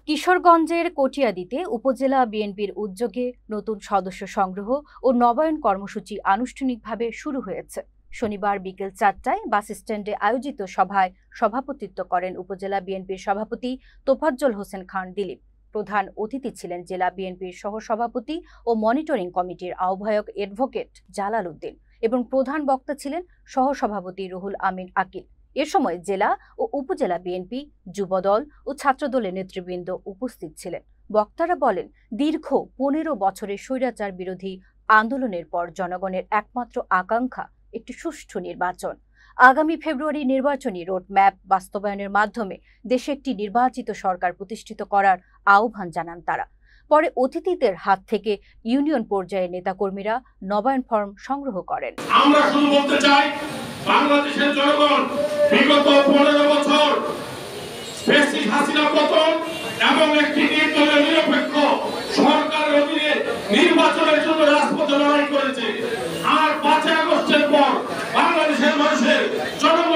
কিশোরগঞ্জের কটিয়াদীতে উপজেলা বিএনপির উদ্যোগে নতুন সদস্য সংগ্রহ ও নবায়ন কর্মসূচি আনুষ্ঠানিকভাবে শুরু হয়েছে। শনিবার বিকেল ৪টায় বাসস্ট্যান্ডে আয়োজিত সভায় সভাপতিত্ব করেন উপজেলা বিএনপির সভাপতি তোফাজ্জল হোসেন খান দিলীপ। প্রধান অতিথি ছিলেন জেলা বিএনপির সহসভাপতি ও মনিটরিং কমিটির আহ্বায়ক অ্যাডভোকেট জালাল উদ্দিন এবং প্রধান বক্তা ছিলেন সহসভাপতি রুহুল আমিন আকিল। এ সময় জেলা ও উপজেলা বিএনপি, যুবদল ও ছাত্রদলের নেতৃবৃন্দ উপস্থিত ছিলেন। বক্তারা বলেন, দীর্ঘ ১৫ বছরের স্বৈরাচার বিরোধী আন্দোলনের পর জনগণের একমাত্র আকাঙ্ক্ষা একটি সুষ্ঠু নির্বাচন। আগামী ফেব্রুয়ারি নির্বাচনী রোডম্যাপ বাস্তবায়নের মাধ্যমে দেশে একটি নির্বাচিত সরকার প্রতিষ্ঠিত করার আহ্বান জানান তারা। পরে অতিথিদের হাত থেকে ইউনিয়ন পর্যায়ের নেতাকর্মীরা নবায়ন ফর্ম সংগ্রহ করেন। আমরা শুধু বলতে চাই, বাংলাদেশের জনগণ বিগত ১৫ বছর ফ্যাসিস্ট হাসিনা পতন এবং একটি নির্দলীয় নিরপেক্ষ সরকারের অধীনে নির্বাচনের জন্য রাজপথে লড়াই করেছে। আর ৫ই আগস্টের পর বাংলাদেশের মানুষের জনগণ